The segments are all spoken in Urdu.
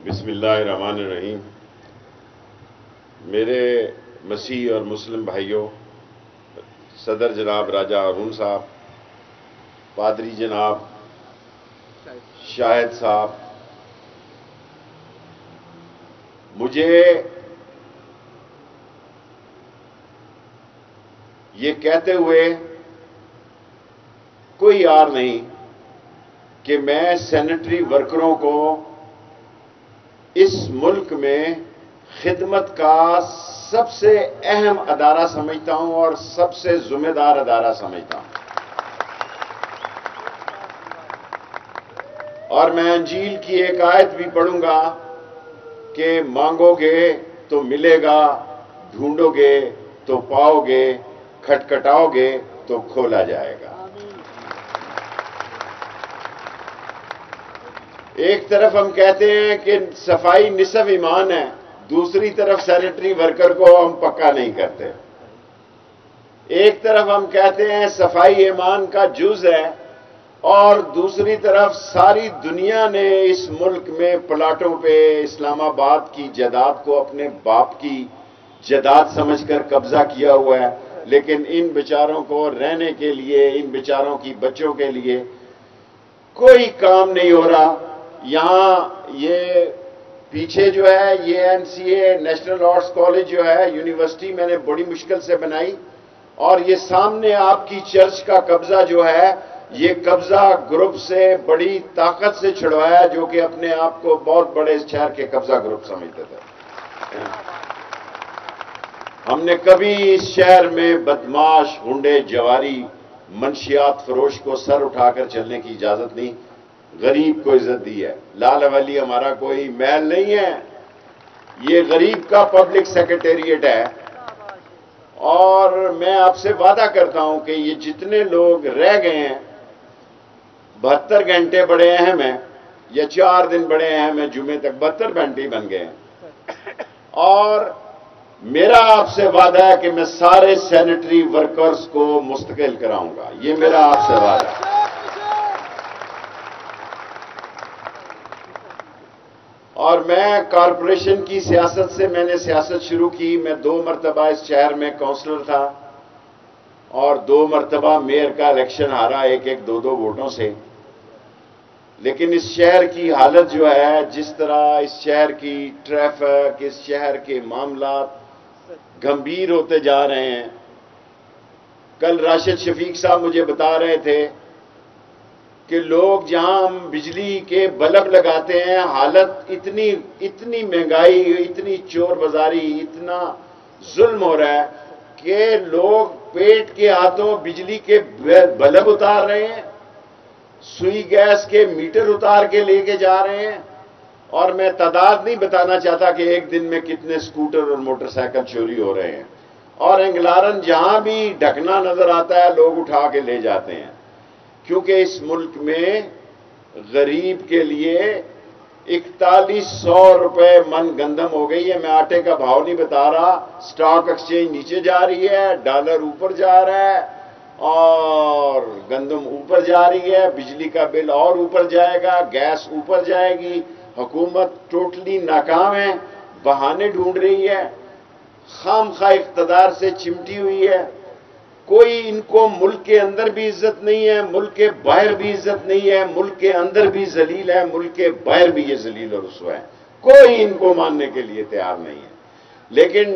بسم اللہ الرحمن الرحیم۔ میرے مسیح اور مسلم بھائیوں، صدر جناب راجہ ہارون صاحب، پادری جناب شاہد صاحب، مجھے یہ کہتے ہوئے کوئی یار نہیں کہ میں سینیٹری ورکروں کو اس ملک میں خدمت کا سب سے اہم ادارہ سمجھتا ہوں اور سب سے ذمہ دار ادارہ سمجھتا ہوں، اور میں انجیل کی ایک آیت بھی پڑھوں گا کہ مانگو گے تو ملے گا، ڈھونڈو گے تو پاؤ گے، کھٹکھٹاؤ گے تو کھولا جائے گا۔ ایک طرف ہم کہتے ہیں کہ صفائی نصف ایمان ہے، دوسری طرف سینیٹری ورکر کو ہم پکا نہیں کرتے۔ ایک طرف ہم کہتے ہیں صفائی ایمان کا جز ہے، اور دوسری طرف ساری دنیا نے اس ملک میں پلاٹوں پہ اسلام آباد کی جائیداد کو اپنے باپ کی جائیداد سمجھ کر قبضہ کیا ہوا ہے، لیکن ان بیچاروں کو رہنے کے لیے، ان بیچاروں کی بچوں کے لیے کوئی کام نہیں ہو رہا۔ یہاں یہ پیچھے جو ہے یہ NCA نیشنل آرٹس کالج جو ہے یونیورسٹی میں نے بڑی مشکل سے بنائی، اور یہ سامنے آپ کی چرچ کا قبضہ جو ہے یہ قبضہ گروپ سے بڑی طاقت سے چھڑوایا، جو کہ اپنے آپ کو بہت بڑے شہر کے قبضہ گروپ سمجھتے تھے۔ ہم نے کبھی اس شہر میں بدماش، غنڈے، جواری، منشیات فروش کو سر اٹھا کر چلنے کی اجازت نہیں، غریب کو عزت دی ہے۔ لال ولی ہمارا کوئی محل نہیں ہے، یہ غریب کا پبلک سیکریٹریٹ ہے، اور میں آپ سے وعدہ کرتا ہوں کہ یہ جتنے لوگ رہ گئے ہیں، 72 گھنٹے بڑے اہم ہیں، یا 4 دن بڑے اہم ہیں، جمعے تک 72 گھنٹے ہی بن گئے ہیں، اور میرا آپ سے وعدہ ہے کہ میں سارے سینیٹری ورکرز کو مستقل کراؤں گا، یہ میرا آپ سے وعدہ ہے۔ اور میں کارپوریشن کی سیاست سے میں نے سیاست شروع کی۔ میں 2 مرتبہ اس شہر میں کونسلر تھا، اور 2 مرتبہ میئر کا الیکشن ہارا، 1-2 ووٹوں سے۔ لیکن اس شہر کی حالت جو ہے، جس طرح اس شہر کی ٹریفک، اس شہر کے معاملات گمبھیر ہوتے جا رہے ہیں۔ کل راشد شفیق صاحب مجھے بتا رہے تھے کہ لوگ جہاں ہم بجلی کے بلب لگاتے ہیں، حالت اتنی مہنگائی، اتنی چور بازاری، اتنا ظلم ہو رہا ہے کہ لوگ پیٹ کے ہاتھوں بجلی کے بلب اتار رہے ہیں، سوئی گیس کے میٹر اتار کے لے کے جا رہے ہیں، اور میں تعداد نہیں بتانا چاہتا کہ ایک دن میں کتنے سکوٹر اور موٹر سائیکل چوری ہو رہے ہیں، اور انگلارن جہاں بھی ڈھکنا نظر آتا ہے لوگ اٹھا کے لے جاتے ہیں، کیونکہ اس ملک میں غریب کے لیے 4100 روپے من گندم ہو گئی ہے۔ میں آٹے کا بھاؤ نہیں بتا رہا، سٹاک ایکسچینج نیچے جا رہی ہے، ڈالر اوپر جا رہا ہے، اور گندم اوپر جا رہی ہے، بجلی کا بل اور اوپر جائے گا، گیس اوپر جائے گی۔ حکومت ٹوٹلی ناکام ہے، بہانے ڈھونڈ رہی ہے، خام خواہ اقتدار سے چمٹی ہوئی ہے۔ کوئی ان کو ملک کے اندر بھی عزت نہیں ہے، ملک کے باہر بھی عزت نہیں ہے، ملک کے اندر بھی ذلیل ہے، ملک کے باہر بھی یہ ذلیل اور رسوا ہے، کوئی ان کو ماننے کے لیے تیار نہیں ہے۔ لیکن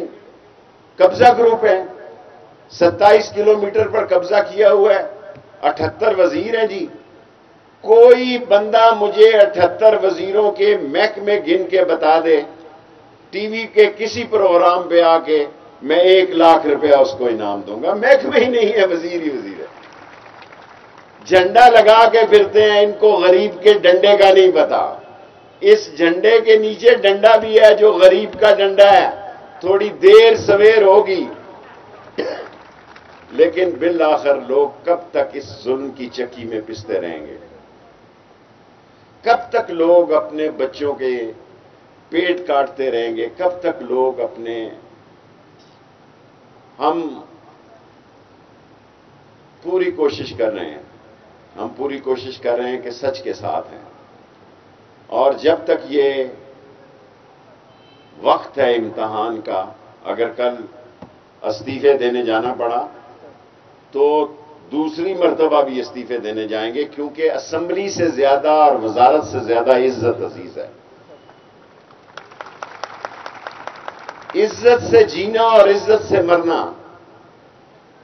قبضہ گروپ ہے، 27 کلومیٹر پر قبضہ کیا ہوا ہے، 78 وزیر ہیں جی۔ کوئی بندہ مجھے 78 وزیروں کے محکمے گن کے بتا دے، ٹی وی کے کسی پروگرام پہ آ کے، میں 1 لاکھ روپیہ اس کو انعام دوں گا۔ محکمے ہی نہیں ہے، وزیر ہی وزیر ہے۔ جھنڈا لگا کے پھرتے ہیں، ان کو غریب کے ڈنڈے کا نہیں پتا۔ اس جھنڈے کے نیچے ڈنڈا بھی ہے جو غریب کا ڈنڈا ہے، تھوڑی دیر سویر ہوگی، لیکن بالآخر لوگ کب تک اس ظلم کی چکی میں پستے رہیں گے؟ کب تک لوگ اپنے بچوں کے پیٹ کاٹتے رہیں گے؟ کب تک لوگ ہم پوری کوشش کر رہے ہیں، ہم پوری کوشش کر رہے ہیں کہ سچ کے ساتھ ہیں، اور جب تک یہ وقت ہے امتحان کا. اگر کل استعفے دینے جانا پڑا تو دوسری مرتبہ بھی استعفے دینے جائیں گے، کیونکہ اسمبلی سے زیادہ اور وزارت سے زیادہ عزت عزیز ہے. عزت سے جینا اور عزت سے مرنا،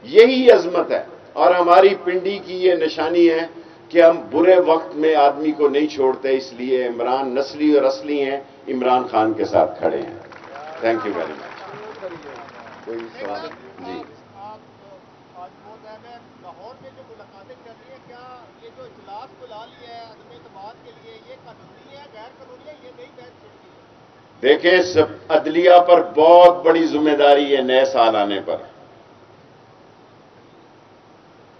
یہی عظمت ہے. اور ہماری پنڈی کی یہ نشانی ہے کہ ہم برے وقت میں آدمی کو نہیں چھوڑتے، اس لیے عمران نسلی اور اصلی ہیں، عمران خان کے ساتھ کھڑے ہیں. Thank you very much. کوئی سوال؟ جی. آج بہت اہم ہے، لاہور میں جو ملاقاتیں چل رہی ہیں، کیا یہ جو اجلاس بلا لیا ہے عدم اعتماد کے لیے، یہ قانونی ہے غیر قانونی ہے، یہ نئی بحث چھڑ گئی ہے؟ دیکھیں، عدلیہ پر بہت بڑی ذمہ داری ہے نئے سال آنے پر.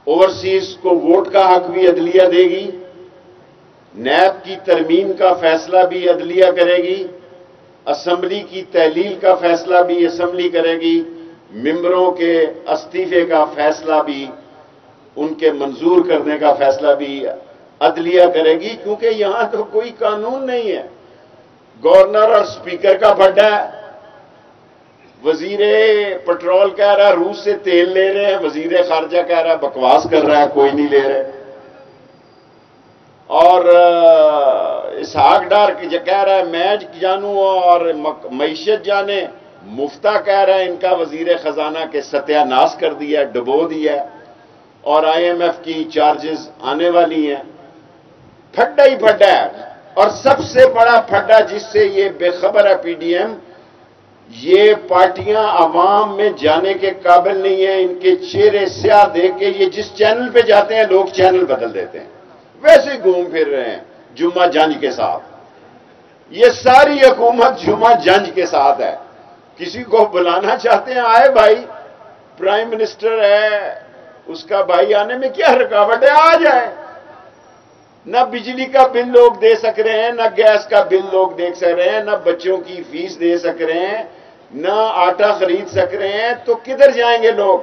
اوورسیز کو ووٹ کا حق بھی عدلیہ دے گی، نیب کی ترمیم کا فیصلہ بھی عدلیہ کرے گی، اسمبلی کی تحلیل کا فیصلہ بھی اسمبلی کرے گی، ممبروں کے استعفے کا فیصلہ بھی، ان کے منظور کرنے کا فیصلہ بھی عدلیہ کرے گی. کیونکہ یہاں تو کوئی قانون نہیں ہے. گورنر اور سپیکر کا پھڈا ہے. وزیر پٹرول کہہ رہا ہے روس سے تیل لے رہے ہیں، وزیر خارجہ کہہ رہا ہے بکواس کر رہا ہے، کوئی نہیں لے رہے. اور اسحاق ڈار کہہ رہا ہے میں جانوں اور معیشت جانے. مفتہ کہہ رہا ہے ان کا وزیر خزانہ کے ستیہ ناش کر دیا، ڈبو دیا، اور آئی ایم ایف کی چارجز آنے والی ہیں. پھڈا ہی پھڈا ہے. اور سب سے بڑا پھڈا جس سے یہ بے خبر ہے پی ڈی ایم، یہ پارٹیاں عوام میں جانے کے قابل نہیں ہیں. ان کے چہرے سیاہ دیکھ کے یہ جس چینل پہ جاتے ہیں لوگ چینل بدل دیتے ہیں، ویسے گھوم پھر رہے ہیں جمعہ جنج کے ساتھ. یہ ساری حکومت جمعہ جنج کے ساتھ ہے. کسی کو بلانا چاہتے ہیں آئے بھائی، پرائم منسٹر ہے، اس کا بھائی آنے میں کیا رکاوٹ ہے، آ جائے. نہ بجلی کا بل لوگ دے سک رہے ہیں، نہ گیس کا بل لوگ دیکھ سک رہے ہیں، نہ بچوں کی فیس دے سک رہے ہیں، نہ آٹا خرید سک رہے ہیں. تو کدھر جائیں گے لوگ؟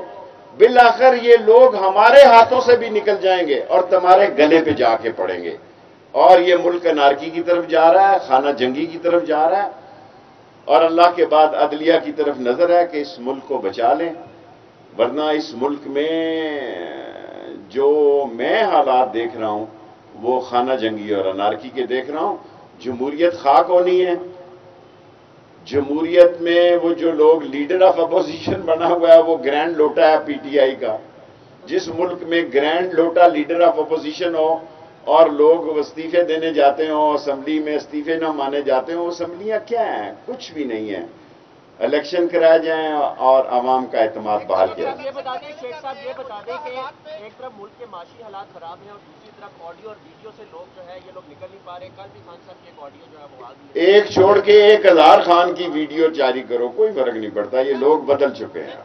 بالآخر یہ لوگ ہمارے ہاتھوں سے بھی نکل جائیں گے اور تمہارے گلے پہ جا کے پڑیں گے. اور یہ ملک انارکی کی طرف جا رہا ہے، خانہ جنگی کی طرف جا رہا ہے. اور اللہ کے بعد عدلیہ کی طرف نظر ہے کہ اس ملک کو بچا لیں. ورنہ اس ملک میں جو میں حالات دیکھ رہا ہوں وہ خانہ جنگی اور انارکی کے دیکھ رہا ہوں. جمہوریت خاک ہونی ہے. جمہوریت میں وہ جو لوگ لیڈر آف اپوزیشن بنا ہوا ہے وہ گرینڈ لوٹا ہے پی ٹی آئی کا. جس ملک میں گرینڈ لوٹا لیڈر آف اپوزیشن ہو اور لوگ استعفے دینے جاتے ہوں، اسمبلی میں استعفے نہ مانے جاتے ہوں، اسمبلیاں کیا ہیں؟ کچھ بھی نہیں ہیں. الیکشن کرائے جائیں اور عوام کا اعتماد بحال کیا جائے. یہ بتا دیں شیخ صاحب، یہ بتا دیں کہ ایک طرف ملک کے معاشی حالات خراب ہیں اور دوسری طرف آڈیو اور ویڈیو سے لوگ جو ہے یہ لوگ نکل نہیں پا رہے. کل بھی خان صاحب کی ایک آڈیو جو ہے وہ آ گئی، ایک چھوڑ کے 1000 خان کی ویڈیو جاری کرو، کوئی فرق نہیں پڑتا. یہ لوگ بدل چکے ہیں،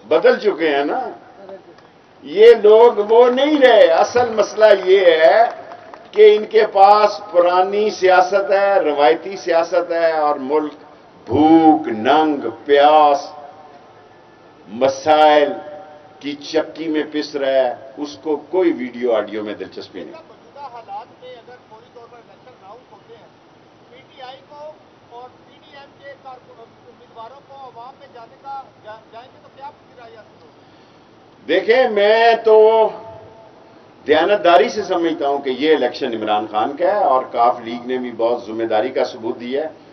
بدل چکے ہیں نا. یہ لوگ وہ نہیں رہے. اصل مسئلہ یہ ہے کہ ان کے پاس پرانی سیاست ہے، روایتی سیاست ہے، اور ملک بھوک، ننگ، پیاس، مسائل کی چکی میں پس رہا ہے. اس کو کوئی ویڈیو آڈیو میں دلچسپی نہیں. موجودہ حالات میں اگر فوری طور پر الیکشن اناؤنس ہوتے ہیں، پی ٹی آئی کو اور پی ڈی ایم کے امیدواروں کو عوام میں جائیں گے تو کیا رائے حاصل ہوگی؟ دیکھیں، میں تو دیانتداری سے سمجھتا ہوں کہ یہ الیکشن عمران خان کا ہے، اور کاف لیگ نے بھی بہت ذمہ داری کا ثبوت دیا ہے.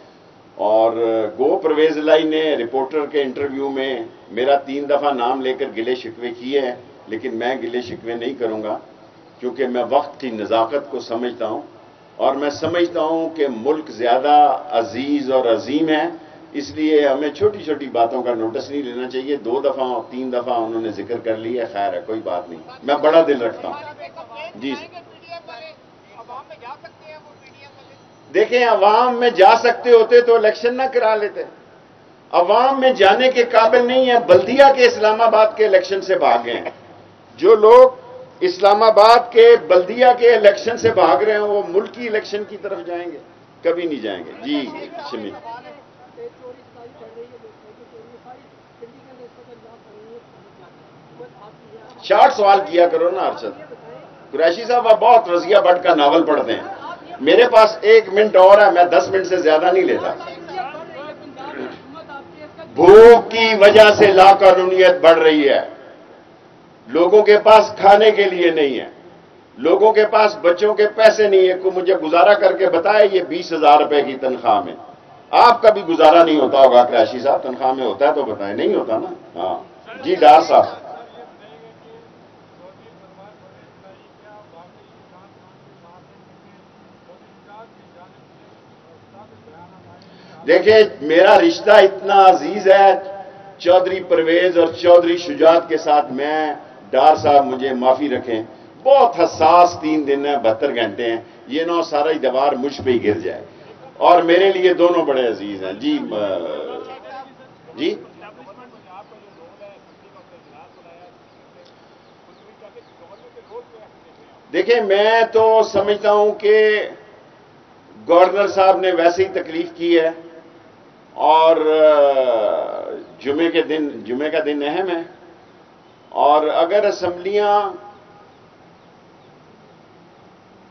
اور گو پرویز الہی نے رپورٹر کے انٹرویو میں میرا 3 دفعہ نام لے کر گلے شکوے کیے ہیں، لیکن میں گلے شکوے نہیں کروں گا، کیونکہ میں وقت کی نزاکت کو سمجھتا ہوں. اور میں سمجھتا ہوں کہ ملک زیادہ عزیز اور عظیم ہے، اس لیے ہمیں چھوٹی چھوٹی باتوں کا نوٹس نہیں لینا چاہیے. 2 دفعہ 3 دفعہ انہوں نے ذکر کر لیا، خیر ہے، کوئی بات نہیں. میں بڑا دل رکھتا ہوں. جی دیکھیں، عوام میں جا سکتے ہوتے تو الیکشن نہ کرا لیتے. عوام میں جانے کے قابل نہیں ہے. بلدیہ کے اسلام آباد کے الیکشن سے بھاگ گئے ہیں. جو لوگ اسلام آباد کے بلدیہ کے الیکشن سے بھاگ رہے ہیں وہ ملکی الیکشن کی طرف جائیں گے؟ کبھی نہیں جائیں گے. جی شمی، شارٹ سوال کیا کرو نا ارشد. قریشی صاحب آپ بہت رضیہ بھٹ کا ناول پڑھتے ہیں. میرے پاس 1 منٹ اور ہے، میں 10 منٹ سے زیادہ نہیں لیتا. بھوک کی وجہ سے لاقانونیت بڑھ رہی ہے. لوگوں کے پاس کھانے کے لیے نہیں ہے, لوگوں کے پاس بچوں کے پیسے نہیں ہے. کوئی مجھے گزارا کر کے بتائے یہ 20,000 روپے کی تنخواہ میں آپ کا بھی گزارا نہیں ہوتا ہوگا قریشی صاحب, تنخواہ میں ہوتا ہے تو بتائیں, نہیں ہوتا نا. ہاں جی ڈار صاحب. دیکھیں میرا رشتہ اتنا عزیز ہے چودھری پرویز اور چودھری شجاعت کے ساتھ. میں ڈار صاحب مجھے معافی رکھیں, بہت حساس 3 دن ہیں, 72 گھنٹے ہیں, یہ نہ سارا ہی دیوار مجھ پہ ہی گر جائے, اور میرے لیے دونوں بڑے عزیز ہیں. جی جی دیکھیں میں تو سمجھتا ہوں کہ گورنر صاحب نے ویسے ہی تکلیف کی ہے, اور جمعے کا دن اہم ہے, اور اگر اسمبلیاں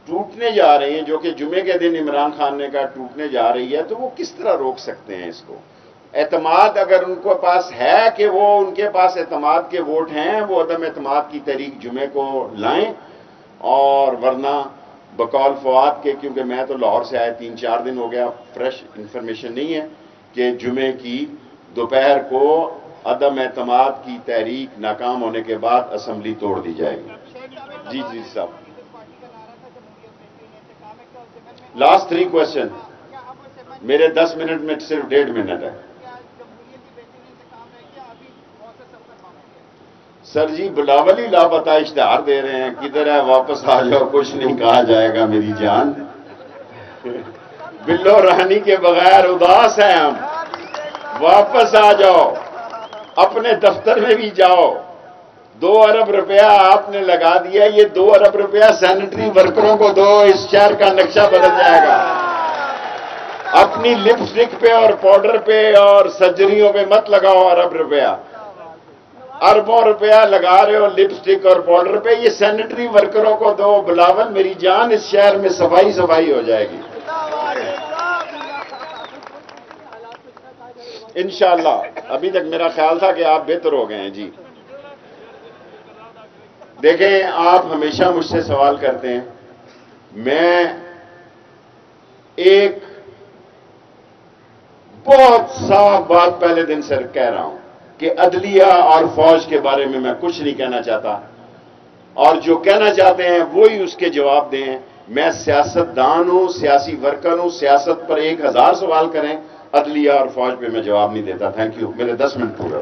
ٹوٹنے جا رہی ہیں, جو کہ جمعے کے دن عمران خان نے کہا ٹوٹنے جا رہی ہے, تو وہ کس طرح روک سکتے ہیں اس کو؟ اعتماد اگر ان کے پاس ہے کہ وہ ان کے پاس اعتماد کے ووٹ ہیں, وہ عدم اعتماد کی تحریک جمعے کو لائیں, اور ورنہ بقول فواد کے, کیونکہ میں تو لاہور سے آئے 3-4 دن ہو گیا, فریش انفارمیشن نہیں ہے کہ جمعے کی دوپہر کو عدم اعتماد کی تحریک ناکام ہونے کے بعد اسمبلی توڑ دی جائے گی. جی جی صاحب, لاسٹ 3 کوشچن, میرے 10 منٹ میں صرف 1.5 منٹ ہے. سر جی بلاول ہی لاپتہ اشتہار دے رہے ہیں, کدھر ہے واپس آ جاؤ, کچھ نہیں کہا جائے گا میری جان. بلو رانی کے بغیر اداس ہیں ہم, واپس آ جاؤ, اپنے دفتر میں بھی جاؤ. 2 ارب روپیہ آپ نے لگا دیا, یہ 2 ارب روپیہ سینیٹری ورکروں کو دو, اس شہر کا نقشہ بدل جائے گا. اپنی لپسٹک پہ اور پاؤڈر پہ اور سرجریوں پہ مت لگاؤ ارب روپیہ, اربوں روپیہ لگا رہے ہو لپسٹک اور پاؤڈر پہ, یہ سینیٹری ورکروں کو دو. بلاول میری جان, اس شہر میں صفائی ہو جائے گی انشاءاللہ. ابھی تک میرا خیال تھا کہ آپ بہتر ہو گئے ہیں. جی دیکھیں آپ ہمیشہ مجھ سے سوال کرتے ہیں, میں ایک بہت صاف بات پہلے دن سے کہہ رہا ہوں کہ عدلیہ اور فوج کے بارے میں کچھ نہیں کہنا چاہتا, اور جو کہنا چاہتے ہیں وہی اس کے جواب دیں. میں سیاست دان ہوں, سیاسی ورکر ہوں, سیاست پر 1000 سوال کریں, عدلیہ اور فوج پہ میں جواب نہیں دیتا. تھینک یو, میرے 10 منٹ پورا.